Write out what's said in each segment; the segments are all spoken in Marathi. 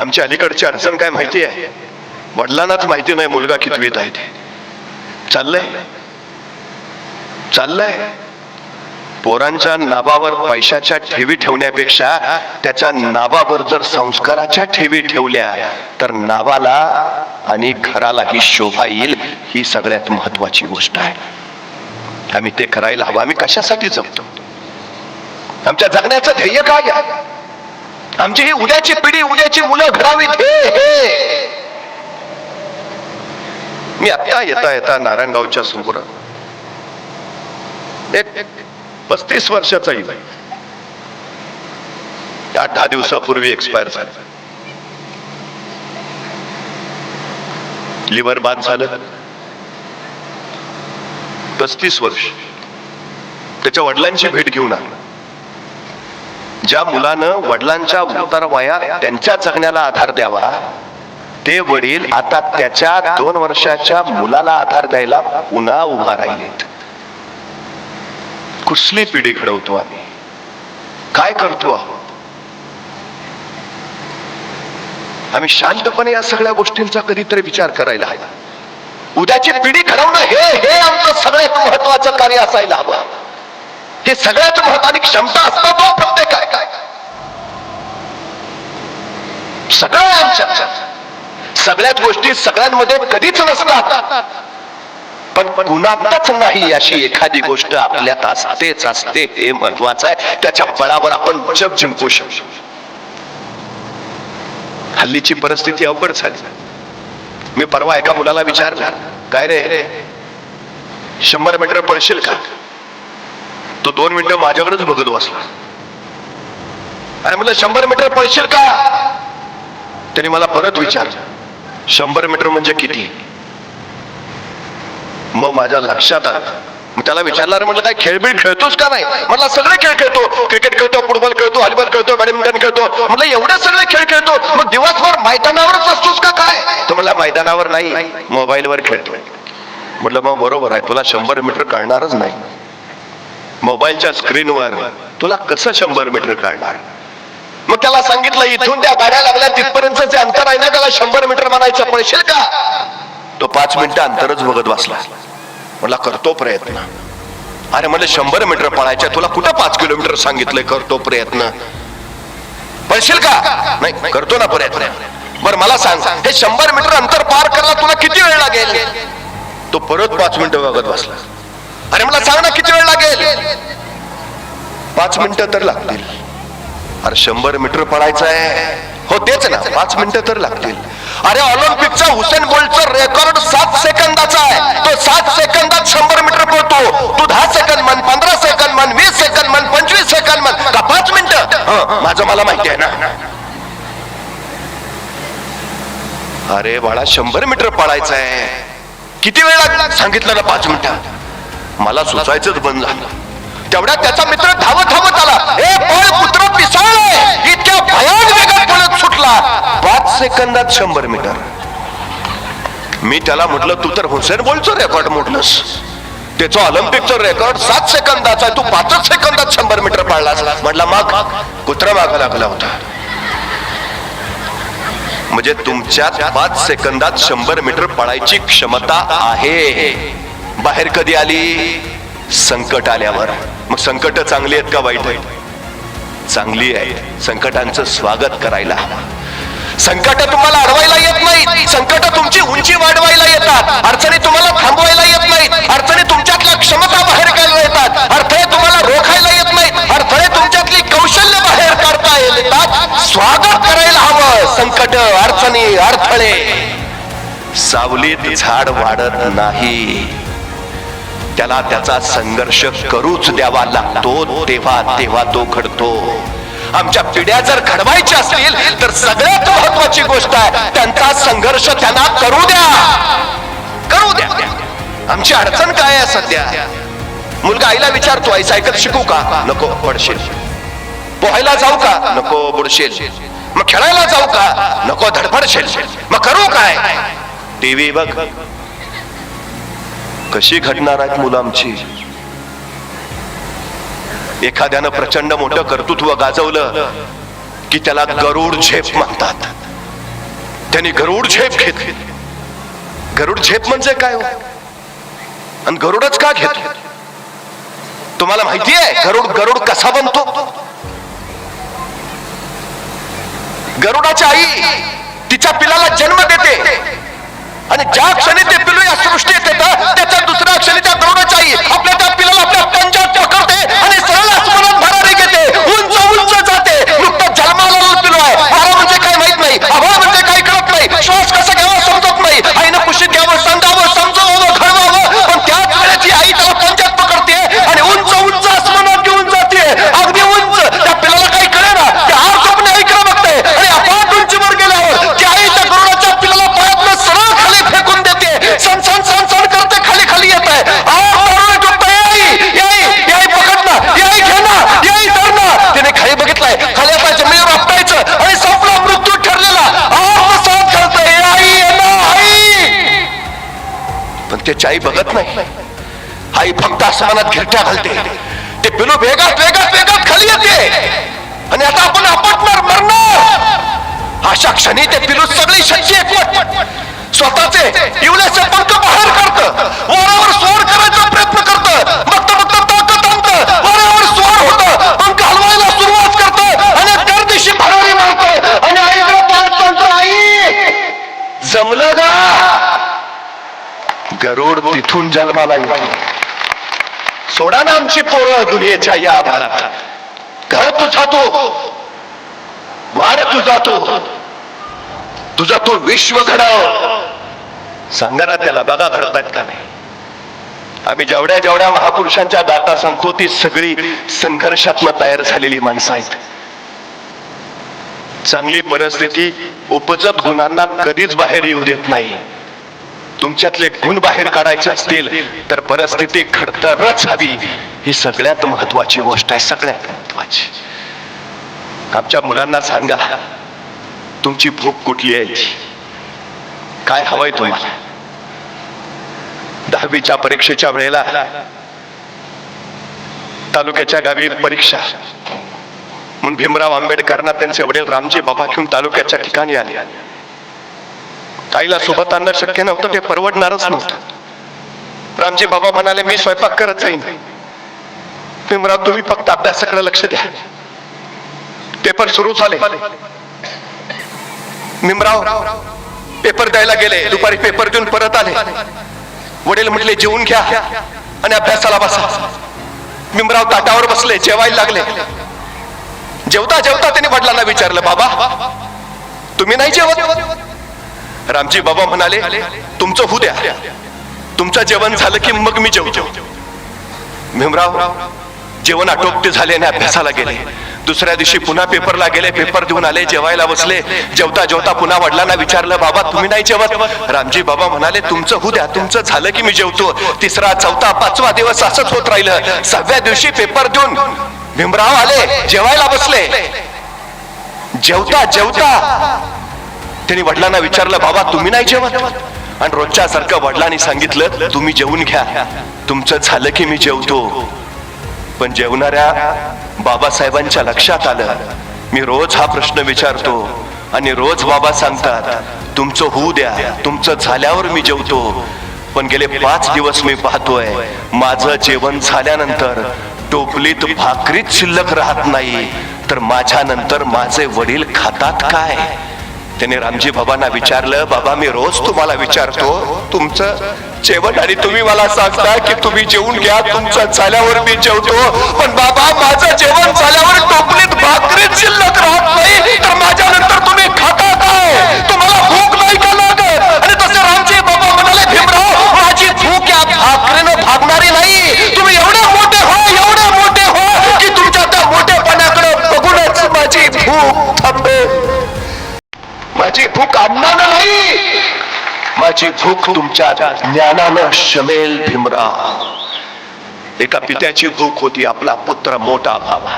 आमच्या अलीकडची अडचण काय माहिती आहे? वडिलांनाच माहिती नाही मुलगा कितवीत आहे ते. चाललंय पोरांच्या नावावर पैशाच्या ठेवी ठेवण्यापेक्षा त्याच्या नावावर जर संस्काराच्या ठेवी ठेवल्या तर नावाला आणि घरालाही शोभा येईल. ही सगळ्यात महत्वाची गोष्ट आहे. आम्ही ते करायला हवं. आम्ही कशासाठी जगतो? आमच्या जगण्याचं ध्येय काय आहे? आमची ही उद्याची पिढी, उद्याची मुलं घडावीत हे. मी आता येता नारायणगावच्या समोर एक 35 वर्षाचा येईल, 8-10 दिवसापूर्वी एक्सपायर झाला. लिव्हर बाद झालं. 35 वर्ष. त्याच्या वडिलांची भेट घेऊन आला. ज्या मुलानं वडिलांच्या उतार वयात त्यांच्या जगण्याला आधार द्यावा, ते वडील आता त्याच्या 2 वर्षाच्या मुलाला आधार द्यायला पुन्हा उभा राहिलेत. कुठली पिढी घडवतो आम्ही? काय करतो आहोत आम्ही? शांतपणे या सगळ्या गोष्टींचा कधीतरी विचार करायला हवा. उद्याची पिढी घडवणं हे आमचं सगळ्यात महत्वाचं कार्य असायला हवं. हे सगळ्यात महत्वाची क्षमता असतो तो प्रत्येक काय सगळ्याच गोष्टी सगळ्यांमध्ये कधीच नसतात, पण गुणातच नाही अशी एखादी गोष्ट आपल्यात असते. हे महत्वाचं आहे. त्याच्या बळावर आपण जग जिंकू शकतो. हल्लीची परिस्थिती अवघड झाली. मी परवा एका मुलाला विचारलं, काय रे 100 मीटर पळशील का? तो 2 मिनिटं माझ्याकडेच बघत बसला. अरे म्हणलं 100 मीटर पळशील का? त्याने मला परत विचारलं 100 मीटर म्हणजे किती? मग माझ्या लक्षात आलं. मग त्याला विचारलं, म्हटलं काय खेळबीळ खेळतोस का? नाही. म्हटलं सगळे खेळ खेळतो. क्रिकेट खेळतो, फुटबॉल खेळतो, व्हॉलीबॉल खेळतो, बॅडमिंटन खेळतो. म्हटलं एवढे सगळे खेळ खेळतो, मग दिवसभर मैदानावरच असतोस का काय? तो म्हणला मैदानावर नाही, मोबाईलवर खेळतो. म्हटलं मग बरोबर आहे, तुला 100 मीटर कळणारच नाही. मोबाईलच्या स्क्रीनवर तुला कसं 100 मीटर कळणार? मग त्याला सांगितलं, इथून त्या गाड्या लागल्या तिथपर्यंतचे अंतर आहे ना, त्याला 100 मीटर म्हणायचं. पळशील का? तो 5 मिनिटं अंतरच बघत बसला. म्हटलं करतो प्रयत्न. अरे म्हणलं 100 मीटर पळायच्या, तुला कुठं 5 किलोमीटर सांगितलंय? करतो प्रयत्न. पळशील का? नाही. करतो ना प्रयत्न. बरं मला सांग, हे 100 मीटर अंतर पार करायला तुला किती वेळ लागेल? तो परत 5 मिनिटं बघत बसला. अरे मला सांग ना किती वेळ लागेल? 5 मिनिटं तर लागतील. अरे 100 मीटर पळायचं आहे. हो तेच ना, 5 मिनिटं तर लागतील. अरे ऑलिम्पिकचा हुसेन बोल्टचा रेकॉर्ड 7 सेकंदाचा आहे. तो 7 सेकंदात 100 मीटर पळतो. तू 10 सेकंद म्हण, 15 सेकंद म्हण, 20 सेकंद म्हण, 25 सेकंद म्हण, का 5 मिनिटं? माझं मला माहिती आहे ना. अरे बाळा 100 मीटर पळायचं आहे, किती वेळ लागला? सांगितलं ना 5 मिनिटं. मला सुचायचंच बंद झालं. तेवढ्यात त्याचा मित्र धावत आला. ए पळ पुत्र पिसाळले! इतक्या भयान वेगात पळत सुटला. 5 सेकंदात 100 मीटर. मी त्याला म्हटलं, तू तर हुसेन बोल्टचं रेकॉर्ड मोडलंस. त्याचं ऑलिम्पिकचं रेकॉर्ड 7 सेकंदाचा आहे, तू 5 सेकंदात 100 मीटर पळलास. म्हटलं मग कुत्रा मागं लागला होता. म्हणजे तुमच्यात 5 सेकंदात 100 मीटर पळायची क्षमता आहे. बाहेर कधी आली? संकट आल्यावर. मग संकट चांगली आहेत का वाईट आहेत? चांगली आहे. संकटांचं स्वागत करायला हवं. संकट तुम्हाला अडवायला येत नाही, संकट तुमची उंची वाढवायला येतात. अडचणी तुम्हाला थांबवायला येत नाहीत. अडचणी तुमच्यातल्या क्षमता बाहेर काढायला येतात. अडथळे तुम्हाला रोखायला येत नाहीत. अडथळे तुमच्यातली कौशल्य बाहेर काढता येतात. स्वागत करायला हवं. संकट, अडचणी, अडथळे. सावलीत झाड वाढत नाही, त्याला त्याचा संघर्ष करूच द्यावा लागतो. तेव्हा तो घडतो. आमच्या पिढ्या जर घडवायच्या असतील तर सगळ्यात महत्वाची गोष्ट आहे, त्यांचा संघर्ष त्यांना करू द्या. आमची अडचण काय आहे सध्या? मुलगा आईला विचारतो, आई सायकल शिकू का? नको, पडशील. पोहायला जाऊ का? नको, बुडशील. मग खेळायला जाऊ का? नको, धडपडशील. मग करू काय? टीव्ही बघ. कशी घडणार आहेत मुलं आमची? एखाद्यानं प्रचंड मोठं कर्तृत्व गाजवलं की त्याला गरुड झेप म्हणतात. त्यांनी गरुड झेप घेतली. गरुड झेप म्हणजे काय हो? आणि गरुडच का घेतो? तुम्हाला माहिती आहे गरुड कसा बनतो? गरुडाची आई तिच्या पिलाला जन्म देते आणि ज्या क्षणी ते पिलू या सृष्टीत येतं त्याच्या दुसऱ्या क्षणी त्या गरुडाची आई आपल्या त्या पिलाला आपल्या पंजात पकडते आणि सरळ आसमानात भरारी घेते, उंच उंच जाते. नुकतं जन्माला पिलू आहे, वारा म्हणजे काय माहित नाही, आभाळ म्हणजे काय कळत नाही, श्वास कसा घ्यावा समजत नाही, आईनं कुशीत घ्यावं, सांगावं, समजवावं, घडवावं, पण त्याच वेळेची आई त्याला पंजात पकडते आणि उंच उंच आसमानात घेऊन जाते, अगदी उंच. त्या पिलाला काही कळेना, त्या आर स्वप्न ऐकलं बघते आणि अपाट उंचीवर गेल्यावर ती आई त्या गरुडाच्या पिलाला पायातनं सरळ खाली फेकून देते. सण सण सण सण करते, खाली खाली येत आहे. पकड ना, याई घे ना, याई धर ना. त्याने खाली बघितलाय, खाली आता जमिनीवर आपटायचं आणि संपला मृत्यू ठरलेला. आत्मसात करतोय, आई आई. पण त्याची आई बघत नाही. आई फक्त आसमानात घिरट्या घालते. ते पिलू वेगात वेगात वेगात खाली येते आणि आता आपण आपटणार, मरणार. अशा क्षणी ते पिलू सगळी शक्ती एकवट स्वतःचे इवलेचे पंख बाहेर काढतं, वरावर स्वार करायचा प्रयत्न करतं. बघता बघता ताकद आणतं, वरावर स्वार होतं, पंख हलवायला सुरुवात करतं आणि त्या दिवशी भरारी मारतं आणि आईकडे पाहत म्हणतो, आई जमलं का? गरुड तिथून जन्माला येतो. सोडा ना आमची पोरं दुनियेच्या या भारात. घर तुझा तो, वार तुझा तो, तुझा तो विश्व घडाव. सांगा ना त्याला, बघा घडतायत का नाही. आम्ही जेवढ्या जेवढ्या महापुरुषांच्या गाथा सांगतो ती सगळी संघर्षात्मक तयार झालेली माणसं आहेत. चांगली परिस्थिती उपजत गुणांना कधीच बाहेर येऊ देत नाही. तुमच्यातले गुण बाहेर काढायचे असतील तर परिस्थिती खडतरच हवी. ही सगळ्यात महत्वाची गोष्ट आहे, सगळ्यात महत्वाची. आमच्या मुलांना सांगा तुमची भूक कुठली आहे, काय हवंय तुम्हाला. 10वीच्या परीक्षेच्या वेळेला तालुक्याच्या गावी परीक्षा म्हणून भीमराव आंबेडकरांना त्यांचे वडील रामजी बाबा घेऊन तालुक्याच्या ठिकाणी आले. आईला सोबत आणणं शक्य नव्हतं, ते परवडणारच नव्हतं. रामजी बाबा म्हणाले मी स्वयंपाक करत जाईन, भीमराव तुम्ही फक्त अभ्यासाकडे लक्ष द्या. पेपर सुरू झाले. भीमराव पेपर द्यायला गेले, दुपारी पेपर देऊन परत आले. वडील म्हटले जेवून घ्या आणि अभ्यासाला बसा. भीमराव ताटावर बसले, जेवायला लागले. जेवता जेवता त्यांनी वडिलांना विचारलं, बाबा तुम्ही नाही जेवत? रामजी बाबा म्हणाले तुमचं होऊ द्या, तुमचं जेवण झालं की मग मी जेवतो. भीमराव जेवण आटोपते झाले आणि अभ्यासाला गेले. दुसऱ्या दिवशी पुन्हा पेपरला गेले, पेपर देऊन आले, जेवायला बसले. जेवता जेवता पुन्हा वडिलांना विचारलं, बाबा तुम्ही नाही जेवत? रामजी बाबा म्हणाले तुमचं होऊ द्या, तुमचं झालं की मी जेवतो. तिसरा चौथा 5वा दिवस असंच होत राहिलं. 6व्या दिवशी पेपर देऊन भीमराव आले, जेवायला बसले. जेवता जेवता त्यांनी वडिलांना विचारलं, बाबा तुम्ही नाही जेवत? आणि रोजच्या सारखं वडिलांनी सांगितलं तुम्ही जेवून घ्या, तुमचं झालं की मी जेवतो. पण जेवणाऱ्या बाबासाहेबांच्या लक्षात आलं मी रोज हा प्रश्न विचारतो आणि रोज बाबा सांगतात तुमचं होऊ द्या, तुमचं झाल्यावर मी जेवतो. पण गेले 5 दिवस मी पाहतोय माझं जेवण झाल्यानंतर टोपलीत भाकरीच शिल्लक राहत नाही, तर माझ्या नंतर माझे वडील खातात काय? त्याने रामजी बाबांना विचारलं, बाबा मी रोज तुम्हाला विचारतो तुमचं जेवण आणि तुम्ही मला सांगता की तुम्ही जेवून घ्या, तुमचं झाल्यावर मी जेवतो. पण बाबा माझं जेवण झाल्यावर टोपलीत भाकरीच शिल्लक राहत नाही, तर माझ्या नंतर तुम्ही खाता काय? तुम्हाला भूक नाही का लागत? आणि तसे रामजी बाबा म्हणाले, भीमराव माझी भूक या भाकरीनं भागणारी नाही. तुम्ही एवढे मोठे हो की तुमच्या त्या मोठेपणाकडे बघूनच माझी भूक थांबेल. माझी भूक अन्नानं नाही, माझी भूक तुमच्या ज्ञानानं शमेल. भीमराव एका पित्याची भूक होती, आपला पुत्र मोठा व्हावा.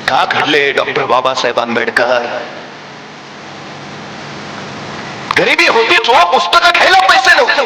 का घडले डॉक्टर बाबासाहेब आंबेडकर? गरिबी होतीच हो, पुस्तकं घ्यायला पैसे नव्हते.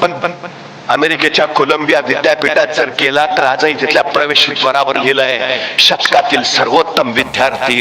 पण अमेरिकेच्या कोलंबिया विद्यापीठात जर गेला तर आजही तिथल्या प्रवेशद्वारावर लिहिलंय शतकातील सर्वोत्तम विद्यार्थी